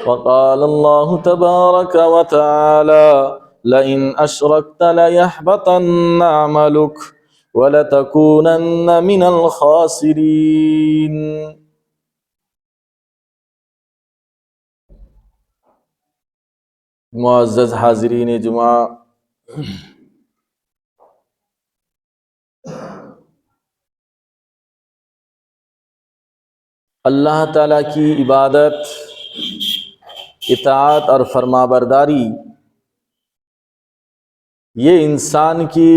وقال الله تبارك وتعالى لئن أشركت ليحبطن عملك وَلَتَكُونَنَّ مِنَ الْخَاسِرِينَ۔ معزز حاضرین جمعہ، اللہ تعالیٰ کی عبادت، اطاعت اور فرمانبرداری یہ انسان کی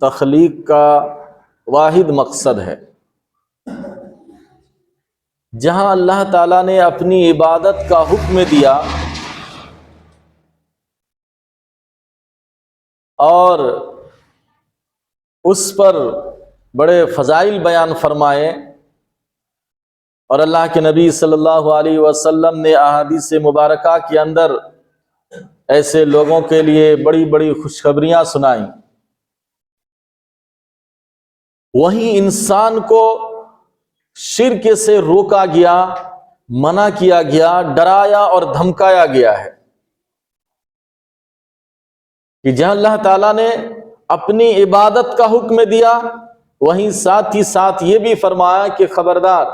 تخلیق کا واحد مقصد ہے۔ جہاں اللہ تعالیٰ نے اپنی عبادت کا حکم دیا اور اس پر بڑے فضائل بیان فرمائے، اور اللہ کے نبی صلی اللہ علیہ وسلم نے احادیث مبارکہ کے اندر ایسے لوگوں کے لیے بڑی بڑی خوشخبریاں سنائیں، وہیں انسان کو شرک سے روکا گیا، منع کیا گیا، ڈرایا اور دھمکایا گیا ہے کہ جہاں اللہ تعالیٰ نے اپنی عبادت کا حکم دیا، وہیں ساتھ ہی ساتھ یہ بھی فرمایا کہ خبردار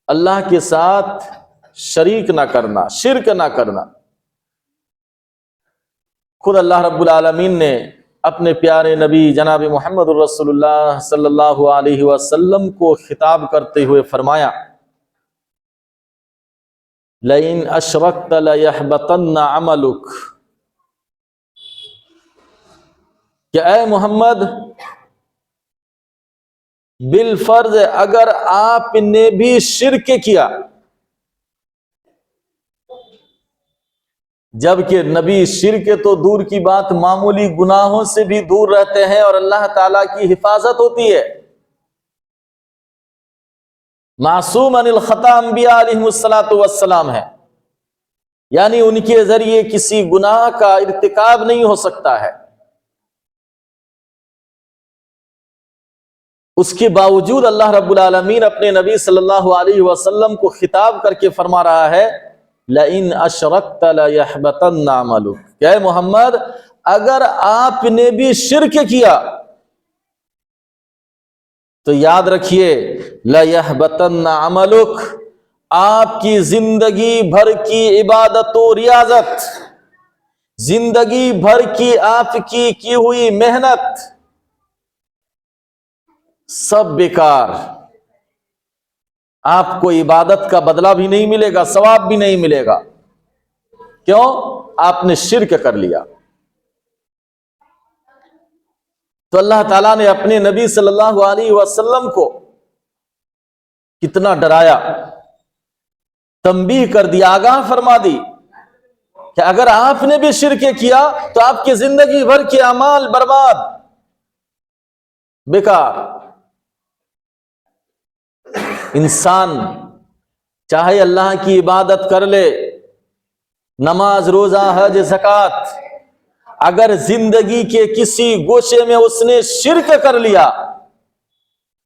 اللہ کے ساتھ شریک نہ کرنا، شرک نہ کرنا۔ خود اللہ رب العالمین نے اپنے پیارے نبی جناب محمد رسول اللہ صلی اللہ علیہ وسلم کو خطاب کرتے ہوئے فرمایا لئن اشرکت لیحبطن عملک، کہ اے محمد بالفرض اگر آپ نے بھی شرک کیا، جبکہ نبی شرک تو دور کی بات معمولی گناہوں سے بھی دور رہتے ہیں اور اللہ تعالیٰ کی حفاظت ہوتی ہے۔ معصوم عن الخطا انبیاء علیہ السلام ہے، یعنی ان کے ذریعے کسی گناہ کا ارتکاب نہیں ہو سکتا ہے، اس کے باوجود اللہ رب العالمین اپنے نبی صلی اللہ علیہ وسلم کو خطاب کر کے فرما رہا ہے لئن اشرکت لیحبطن عملک، کہ اے محمد اگر آپ نے بھی شرک کیا تو یاد رکھیے لیحبطن عملک، آپ کی زندگی بھر کی عبادت و ریاضت، زندگی بھر کی آپ کی ہوئی محنت سب بیکار، آپ کو عبادت کا بدلہ بھی نہیں ملے گا، ثواب بھی نہیں ملے گا۔ کیوں؟ آپ نے شرک کر لیا۔ تو اللہ تعالیٰ نے اپنے نبی صلی اللہ علیہ وسلم کو کتنا ڈرایا، تنبیہ کر دیا، آگاہ فرما دی کہ اگر آپ نے بھی شرک کیا تو آپ کی زندگی بھر کے اعمال برباد، بیکار۔ انسان چاہے اللہ کی عبادت کر لے، نماز، روزہ، حج، زکوٰۃ، اگر زندگی کے کسی گوشے میں اس نے شرک کر لیا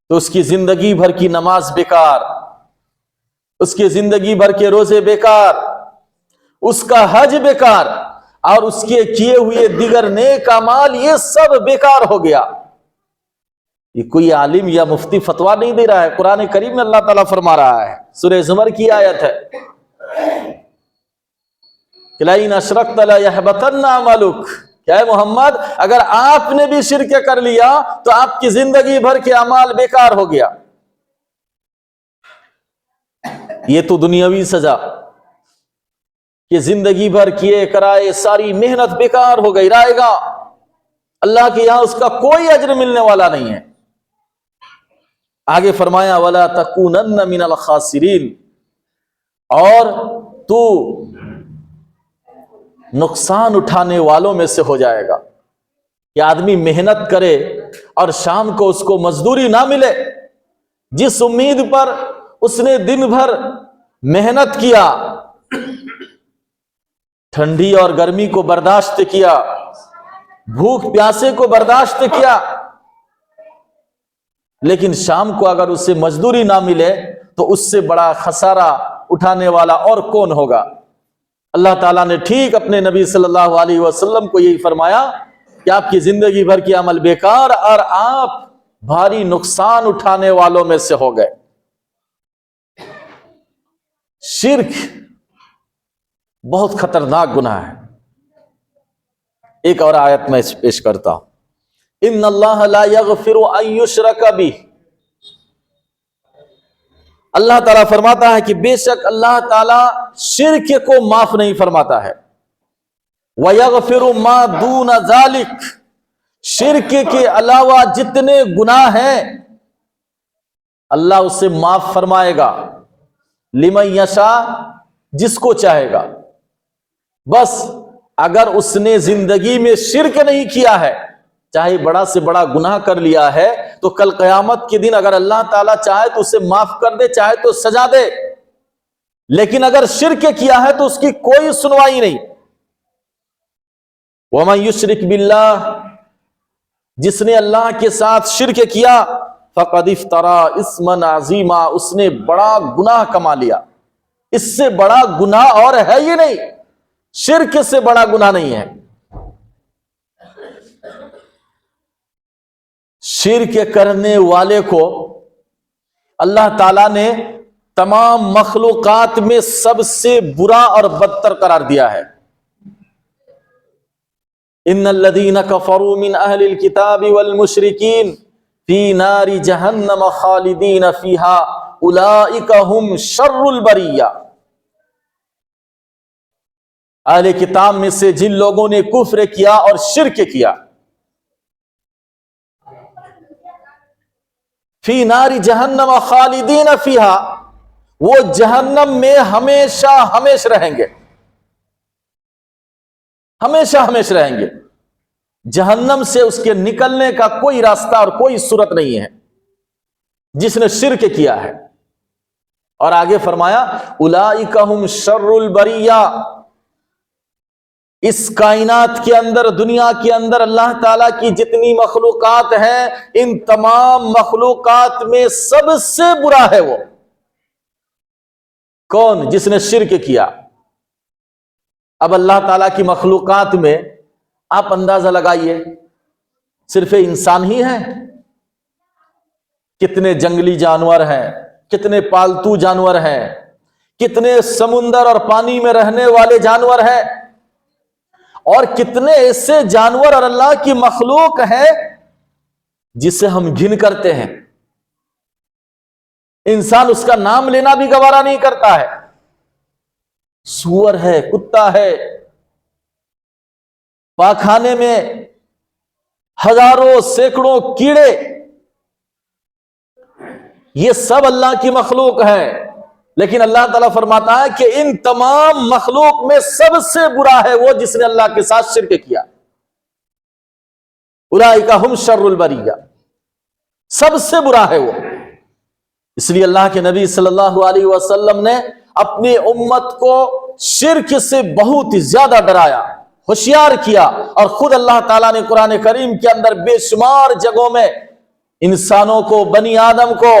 تو اس کی زندگی بھر کی نماز بیکار، اس کی زندگی بھر کے روزے بیکار، اس کا حج بیکار، اور اس کے کیے ہوئے دیگر نیک اعمال یہ سب بیکار ہو گیا۔ یہ کوئی عالم یا مفتی فتویٰ نہیں دے رہا ہے، قرآن کریم میں اللہ تعالیٰ فرما رہا ہے، سورہ زمر کی آیت ہے کہ لئن اشرکت لیحبطن عملک، کہ اے محمد اگر آپ نے بھی شرک کر لیا تو آپ کی زندگی بھر کے اعمال بیکار ہو گیا۔ یہ تو دنیاوی سزا کہ زندگی بھر کیے کرائے ساری محنت بیکار ہو گئی، رائے گا اللہ کے یہاں اس کا کوئی اجر ملنے والا نہیں ہے۔ آگے فرمایا وَلَا تَكُونَنَّ مِنَ الْخَاسِرِينَ، اور تو نقصان اٹھانے والوں میں سے ہو جائے گا۔ کہ آدمی محنت کرے اور شام کو اس کو مزدوری نہ ملے، جس امید پر اس نے دن بھر محنت کیا، ٹھنڈی اور گرمی کو برداشت کیا، بھوک پیاسے کو برداشت کیا، لیکن شام کو اگر اسے مزدوری نہ ملے تو اس سے بڑا خسارہ اٹھانے والا اور کون ہوگا؟ اللہ تعالیٰ نے ٹھیک اپنے نبی صلی اللہ علیہ وسلم کو یہی فرمایا کہ آپ کی زندگی بھر کی عمل بیکار اور آپ بھاری نقصان اٹھانے والوں میں سے ہو گئے۔ شرک بہت خطرناک گناہ ہے۔ ایک اور آیت میں پیش کرتا ہوں، ان اللہ لا یغفر ان یشرک بہ، اللہ تعالیٰ فرماتا ہے کہ بے شک اللہ تعالیٰ شرک کو معاف نہیں فرماتا ہے، وَيَغْفِرُ مَا دُونَ ذَلِكَ، شرک کے علاوہ جتنے گناہ ہیں اللہ اسے معاف فرمائے گا، لِمَن یشاء، جس کو چاہے گا۔ بس اگر اس نے زندگی میں شرک نہیں کیا ہے، چاہے بڑا سے بڑا گناہ کر لیا ہے، تو کل قیامت کے دن اگر اللہ تعالیٰ چاہے تو اسے معاف کر دے، چاہے تو سزا دے، لیکن اگر شرک کیا ہے تو اس کی کوئی سنوائی نہیں۔ وَمَن يُشْرِكْ بِاللَّهِ، جس نے اللہ کے ساتھ شرک کیا، فَقَدِ افْتَرَىٰ اِثْمًا عَظِیمًا، اس نے بڑا گناہ کما لیا۔ اس سے بڑا گناہ اور ہے ہی نہیں، شرک سے بڑا گناہ نہیں ہے۔ شرک کرنے والے کو اللہ تعالیٰ نے تمام مخلوقات میں سب سے برا اور بدتر قرار دیا ہے۔ ان الذین کفروا من اہل الکتاب والمشرکین فی نار جہنم خالدین فیہا اولئک ہم شر البریہ، اہل کتاب میں سے جن لوگوں نے کفر کیا اور شرک کیا، فی نار جہنم خالدین فیہا، وہ جہنم میں ہمیشہ ہمیش رہیں گے، ہمیشہ ہمیش رہیں گے۔ جہنم سے اس کے نکلنے کا کوئی راستہ اور کوئی صورت نہیں ہے جس نے شرک کیا ہے۔ اور آگے فرمایا اولئک ہم شر البریہ، اس کائنات کے اندر، دنیا کے اندر اللہ تعالیٰ کی جتنی مخلوقات ہیں، ان تمام مخلوقات میں سب سے برا ہے وہ کون؟ جس نے شرک کیا۔ اب اللہ تعالیٰ کی مخلوقات میں آپ اندازہ لگائیے، صرف انسان ہی ہے؟ کتنے جنگلی جانور ہیں، کتنے پالتو جانور ہیں، کتنے سمندر اور پانی میں رہنے والے جانور ہیں، اور کتنے ایسے جانور اور اللہ کی مخلوق ہے جسے ہم گھن کرتے ہیں، انسان اس کا نام لینا بھی گوارا نہیں کرتا ہے۔ سور ہے، کتا ہے، پاخانے میں ہزاروں سینکڑوں کیڑے، یہ سب اللہ کی مخلوق ہے، لیکن اللہ تعالیٰ فرماتا ہے کہ ان تمام مخلوق میں سب سے برا ہے وہ جس نے اللہ کے ساتھ شرک کیا۔ اولئک ہم شر البریہ، سب سے برا ہے وہ۔ اس لیے اللہ کے نبی صلی اللہ علیہ وسلم نے اپنی امت کو شرک سے بہت زیادہ ڈرایا، ہوشیار کیا، اور خود اللہ تعالیٰ نے قرآن کریم کے اندر بے شمار جگہوں میں انسانوں کو، بنی آدم کو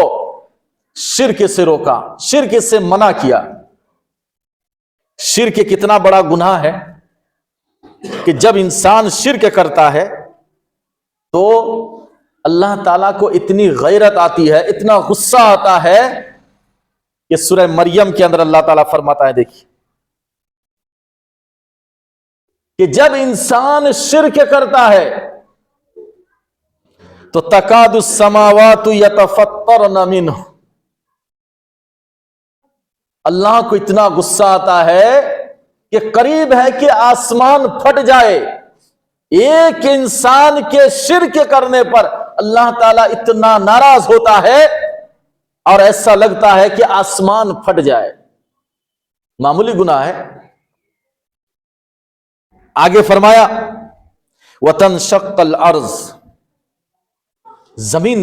شرک سے روکا، شرک سے منع کیا۔ شرک کتنا بڑا گناہ ہے کہ جب انسان شرک کرتا ہے تو اللہ تعالیٰ کو اتنی غیرت آتی ہے، اتنا غصہ آتا ہے کہ سورہ مریم کے اندر اللہ تعالیٰ فرماتا ہے، دیکھیے کہ جب انسان شرک کرتا ہے تو تکاد السماوات یتفطرن منہ، اللہ کو اتنا غصہ آتا ہے کہ قریب ہے کہ آسمان پھٹ جائے۔ ایک انسان کے شرک کرنے پر اللہ تعالیٰ اتنا ناراض ہوتا ہے اور ایسا لگتا ہے کہ آسمان پھٹ جائے۔ معمولی گناہ ہے۔ آگے فرمایا وَتَنشَقَّ الْأَرْضُ، زمین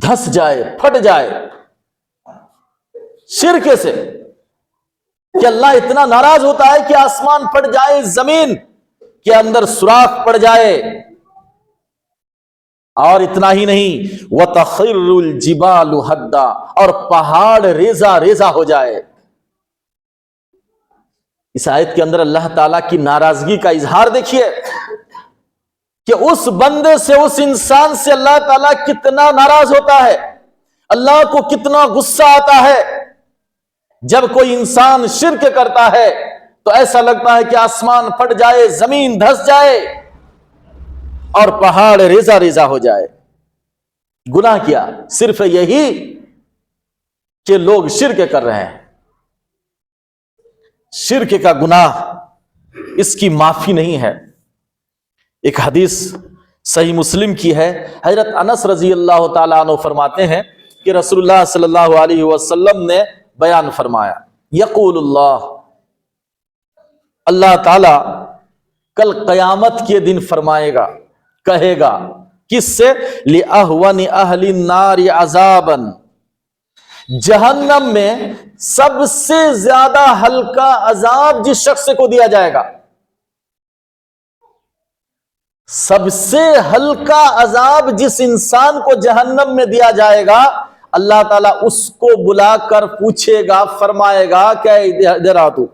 دھس جائے، پھٹ جائے شرک سے، کہ اللہ اتنا ناراض ہوتا ہے کہ آسمان پھٹ جائے، زمین کے اندر سوراخ پڑ جائے، اور اتنا ہی نہیں وَتَخِرُّ الْجِبَالُ هَدًّا، اور پہاڑ ریزہ ریزہ ہو جائے۔ اس آیت کے اندر اللہ تعالیٰ کی ناراضگی کا اظہار دیکھیے کہ اس بندے سے، اس انسان سے اللہ تعالیٰ کتنا ناراض ہوتا ہے، اللہ کو کتنا غصہ آتا ہے۔ جب کوئی انسان شرک کرتا ہے تو ایسا لگتا ہے کہ آسمان پھٹ جائے، زمین دھس جائے اور پہاڑ ریزہ ریزہ ہو جائے۔ گناہ کیا؟ صرف یہی کہ لوگ شرک کر رہے ہیں۔ شرک کا گناہ، اس کی معافی نہیں ہے۔ ایک حدیث صحیح مسلم کی ہے، حضرت انس رضی اللہ تعالیٰ عنہ فرماتے ہیں کہ رسول اللہ صلی اللہ علیہ وسلم نے بیان فرمایا، یقول اللہ تعالیٰ کل قیامت کے دن فرمائے گا، کہے گا، کس سے؟ لِأَهْوَنِ أَهْلِ النَّارِ عَذَابًا، جہنم میں سب سے زیادہ ہلکا عذاب جس شخص کو دیا جائے گا، سب سے ہلکا عذاب جس انسان کو جہنم میں دیا جائے گا، اللہ تعالیٰ اس کو بلا کر پوچھے گا، فرمائے گا کہ ادھر آ تو۔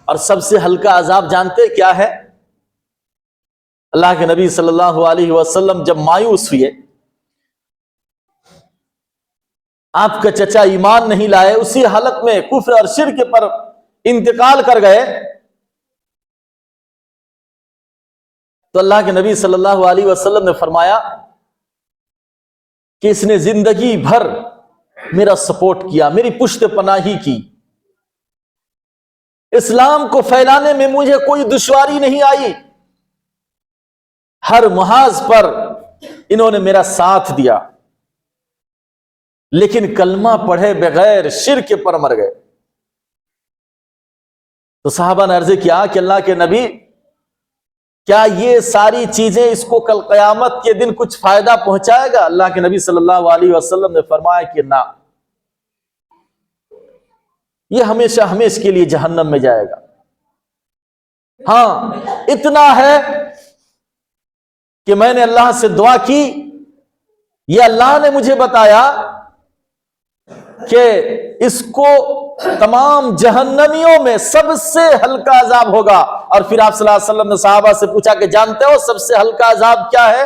اور سب سے ہلکا عذاب جانتے کیا ہے؟ اللہ کے نبی صلی اللہ علیہ وسلم جب مایوس ہوئے، آپ کا چچا ایمان نہیں لائے، اسی حالت میں کفر اور شرک پر انتقال کر گئے، تو اللہ کے نبی صلی اللہ علیہ وسلم نے فرمایا کہ اس نے زندگی بھر میرا سپورٹ کیا، میری پشت پناہی کی، اسلام کو پھیلانے میں مجھے کوئی دشواری نہیں آئی، ہر محاذ پر انہوں نے میرا ساتھ دیا، لیکن کلمہ پڑھے بغیر شرک پر مر گئے۔ تو صحابہ نے عرض کیا کہ اللہ کے نبی، کیا یہ ساری چیزیں اس کو کل قیامت کے دن کچھ فائدہ پہنچائے گا؟ اللہ کے نبی صلی اللہ علیہ وسلم نے فرمایا کہ نہ، یہ ہمیشہ ہمیشہ کے لیے جہنم میں جائے گا۔ ہاں اتنا ہے کہ میں نے اللہ سے دعا کی، یہ اللہ نے مجھے بتایا کہ اس کو تمام جہنمیوں میں سب سے ہلکا عذاب ہوگا۔ اور پھر آپ صلی اللہ علیہ وسلم نے صحابہ سے پوچھا کہ جانتے ہو سب سے ہلکا عذاب کیا ہے؟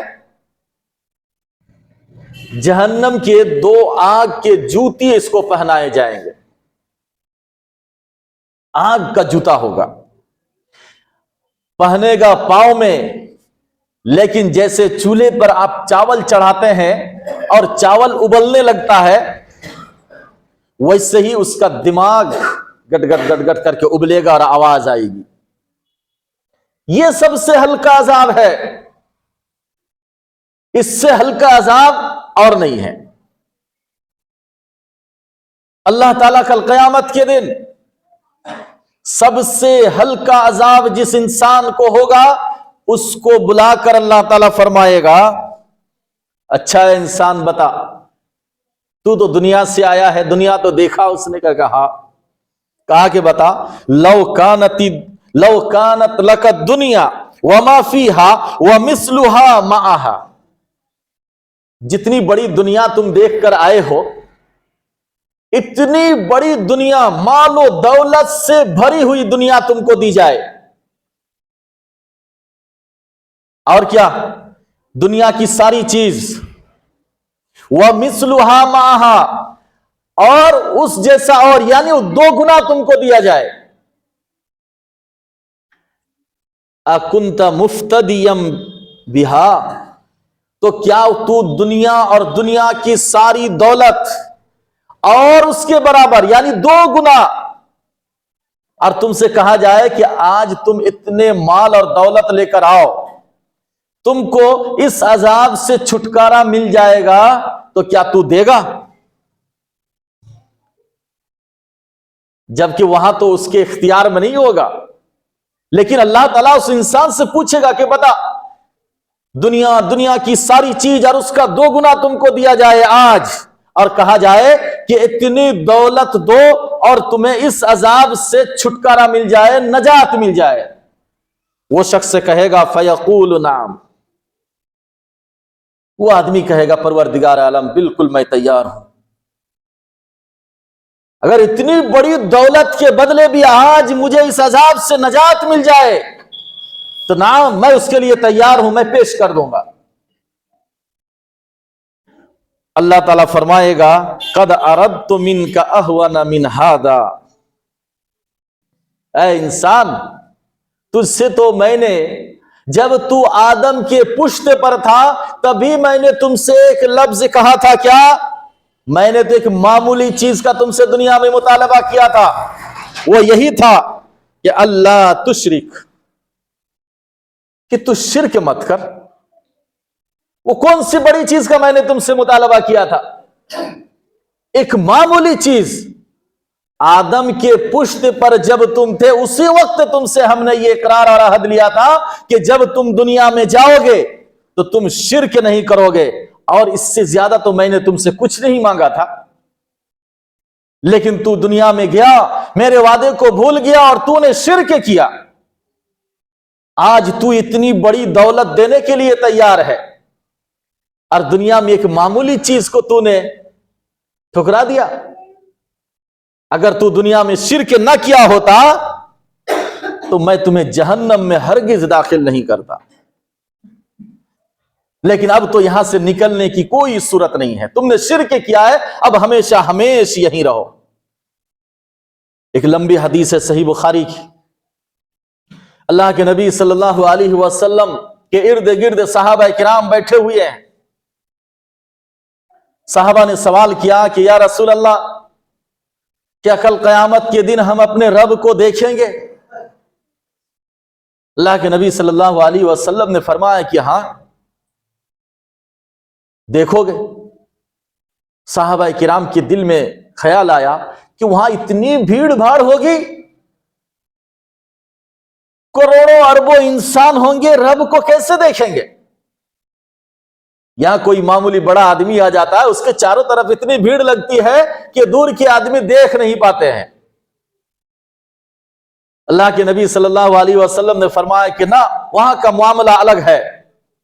جہنم کے 2 آگ کے جوتی اس کو پہنائے جائیں گے، آگ کا جوتا ہوگا، پہنے گا پاؤں میں، لیکن جیسے چولہے پر آپ چاول چڑھاتے ہیں اور چاول ابلنے لگتا ہے، ویسے ہی اس کا دماغ گٹ گٹ گٹ گٹ کر کے ابلے گا اور آواز آئے گی۔ یہ سب سے ہلکا عذاب ہے، اس سے ہلکا عذاب اور نہیں ہے۔ اللہ تعالیٰ کل قیامت کے دن سب سے ہلکا عذاب جس انسان کو ہوگا، اس کو بلا کر اللہ تعالیٰ فرمائے گا، اچھا ہے انسان بتا، تو دنیا سے آیا ہے، دنیا تو دیکھا؟ اس نے کہا کہ بتا، لو کانت لک الدنیا وما فیہا ومثلھا معہا، جتنی بڑی دنیا تم دیکھ کر آئے ہو، اتنی بڑی دنیا، مال و دولت سے بھری ہوئی دنیا تم کو دی جائے، اور کیا؟ دنیا کی ساری چیز، وَمِثْلُهَا مَعَهَا، اور اس جیسا، اور یعنی 2 گنا تم کو دیا جائے۔ أَكُنْتَ مُفْتَدِيًا بِهَا، تو کیا تو دنیا اور دنیا کی ساری دولت اور اس کے برابر یعنی 2 گنا، اور تم سے کہا جائے کہ آج تم اتنے مال اور دولت لے کر آؤ، تم کو اس عذاب سے چھٹکارا مل جائے گا، تو کیا تو دے گا؟ جبکہ وہاں تو اس کے اختیار میں نہیں ہوگا، لیکن اللہ تعالیٰ اس انسان سے پوچھے گا کہ بتا، دنیا کی ساری چیز اور اس کا 2 گنا تم کو دیا جائے آج، اور کہا جائے کہ اتنی دولت دو اور تمہیں اس عذاب سے چھٹکارا مل جائے، نجات مل جائے، وہ شخص سے کہے گا فیقول نعم، وہ آدمی کہے گا پروردگار عالم بالکل میں تیار ہوں۔ اگر اتنی بڑی دولت کے بدلے بھی آج مجھے اس عذاب سے نجات مل جائے تو نام میں اس کے لیے تیار ہوں، میں پیش کر دوں گا۔ اللہ تعالیٰ فرمائے گا قد اردت منک اہون من ھذا، اے انسان تجھ سے تو میں نے جب تو آدم کے پشت پر تھا تبھی میں نے تم سے ایک لفظ کہا تھا، کیا؟ میں نے تو ایک معمولی چیز کا تم سے دنیا میں مطالبہ کیا تھا، وہ یہی تھا کہ اللہ تشرک، کہ تو شرک مت کر۔ وہ کون سی بڑی چیز کا میں نے تم سے مطالبہ کیا تھا؟ ایک معمولی چیز، آدم کے پشت پر جب تم تھے اسی وقت تم سے ہم نے یہ اقرار اور عہد لیا تھا کہ جب تم دنیا میں جاؤ گے تو تم شرک نہیں کرو گے، اور اس سے زیادہ تو میں نے تم سے کچھ نہیں مانگا تھا، لیکن تو دنیا میں گیا، میرے وعدے کو بھول گیا اور تو نے شرک کیا۔ آج تو اتنی بڑی دولت دینے کے لیے تیار ہے اور دنیا میں ایک معمولی چیز کو تو نے ٹھکرا دیا۔ اگر تو دنیا میں شرک نہ کیا ہوتا تو میں تمہیں جہنم میں ہرگز داخل نہیں کرتا، لیکن اب تو یہاں سے نکلنے کی کوئی صورت نہیں ہے، تم نے شرک کیا ہے، اب ہمیشہ ہمیشہ یہیں رہو۔ ایک لمبی حدیث ہے صحیح بخاری کی، اللہ کے نبی صلی اللہ علیہ وسلم کے ارد گرد صحابہ کرام بیٹھے ہوئے ہیں۔ صحابہ نے سوال کیا کہ یا رسول اللہ، کیا کل قیامت کے دن ہم اپنے رب کو دیکھیں گے؟ اللہ کے نبی صلی اللہ علیہ وسلم نے فرمایا کہ ہاں دیکھو گے۔ صحابہ کرام کے دل میں خیال آیا کہ وہاں اتنی بھیڑ بھاڑ ہوگی، کروڑوں اربوں انسان ہوں گے، رب کو کیسے دیکھیں گے؟ یہاں کوئی معمولی بڑا آدمی آ جاتا ہے، اس کے چاروں طرف اتنی بھیڑ لگتی ہے کہ دور کے آدمی دیکھ نہیں پاتے ہیں۔ اللہ کے نبی صلی اللہ علیہ وسلم نے فرمایا کہ نہ، وہاں کا معاملہ الگ ہے۔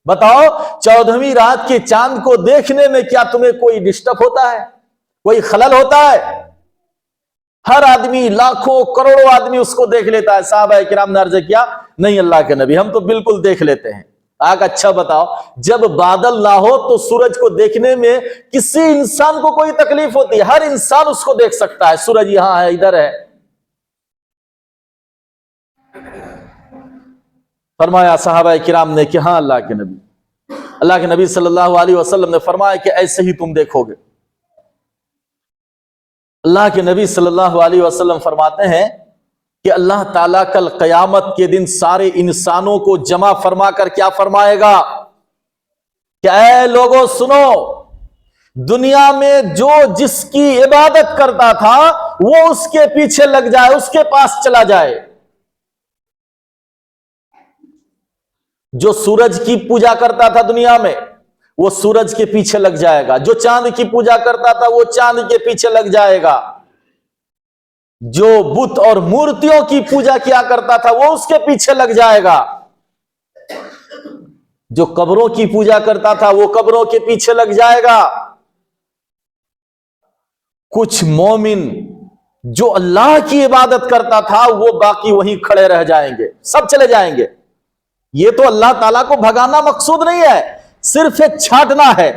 بتاؤ 14ویں رات کے چاند کو دیکھنے میں کیا تمہیں کوئی ڈسٹرب ہوتا ہے، کوئی خلل ہوتا ہے؟ ہر آدمی، لاکھوں کروڑوں آدمی اس کو دیکھ لیتا ہے۔ صحابہ کرام نے عرض کیا نہیں اللہ کے نبی، ہم تو بالکل دیکھ لیتے ہیں۔ اچھا بتاؤ، جب بادل نہ ہو تو سورج کو دیکھنے میں کسی انسان کو کوئی تکلیف ہوتی ہے؟ ہر انسان اس کو دیکھ سکتا ہے، سورج یہاں ہے، ادھر ہے۔ فرمایا صحابہ کرام نے کہ ہاں اللہ کے نبی۔ اللہ کے نبی صلی اللہ علیہ وسلم نے فرمایا کہ ایسے ہی تم دیکھو گے۔ اللہ کے نبی صلی اللہ علیہ وسلم فرماتے ہیں کہ اللہ تعالیٰ کل قیامت کے دن سارے انسانوں کو جمع فرما کر کیا فرمائے گا کہ اے لوگوں سنو، دنیا میں جو جس کی عبادت کرتا تھا وہ اس کے پیچھے لگ جائے، اس کے پاس چلا جائے۔ جو سورج کی پوجا کرتا تھا دنیا میں وہ سورج کے پیچھے لگ جائے گا، جو چاند کی پوجا کرتا تھا وہ چاند کے پیچھے لگ جائے گا، جو بت اور مورتیوں کی پوجا کیا کرتا تھا وہ اس کے پیچھے لگ جائے گا، جو قبروں کی پوجا کرتا تھا وہ قبروں کے پیچھے لگ جائے گا۔ کچھ مومن جو اللہ کی عبادت کرتا تھا وہ باقی وہیں کھڑے رہ جائیں گے، سب چلے جائیں گے۔ یہ تو اللہ تعالیٰ کو بھگانا مقصود نہیں ہے، صرف ایک چھانٹنا ہے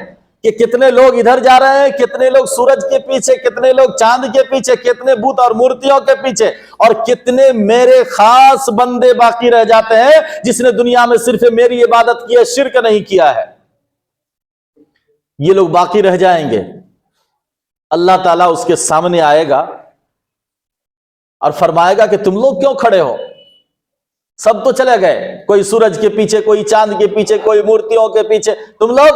کہ کتنے لوگ ادھر جا رہے ہیں، کتنے لوگ سورج کے پیچھے، کتنے لوگ چاند کے پیچھے، کتنے بت اور مورتیوں کے پیچھے، اور کتنے میرے خاص بندے باقی رہ جاتے ہیں جس نے دنیا میں صرف میری عبادت کی ہے، شرک نہیں کیا ہے۔ یہ لوگ باقی رہ جائیں گے۔ اللہ تعالیٰ اس کے سامنے آئے گا اور فرمائے گا کہ تم لوگ کیوں کھڑے ہو؟ سب تو چلے گئے، کوئی سورج کے پیچھے، کوئی چاند کے پیچھے، کوئی مورتیوں کے پیچھے، تم لوگ؟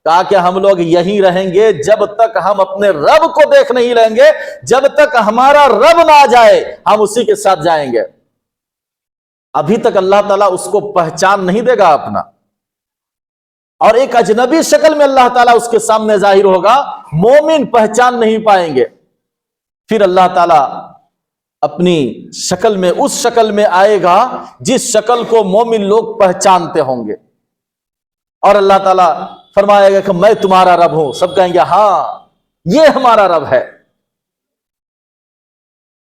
کہا کہ ہم لوگ یہیں رہیں گے جب تک ہم اپنے رب کو دیکھ نہیں لیں گے، جب تک ہمارا رب نہ آ جائے ہم اسی کے ساتھ جائیں گے۔ ابھی تک اللہ تعالیٰ اس کو پہچان نہیں دے گا اپنا، اور ایک اجنبی شکل میں اللہ تعالیٰ اس کے سامنے ظاہر ہوگا، مومن پہچان نہیں پائیں گے۔ پھر اللہ تعالیٰ اپنی شکل میں، اس شکل میں آئے گا جس شکل کو مومن لوگ پہچانتے ہوں گے، اور اللہ تعالیٰ فرمائے گا کہ میں تمہارا رب ہوں۔ سب کہیں گے ہاں یہ ہمارا رب ہے۔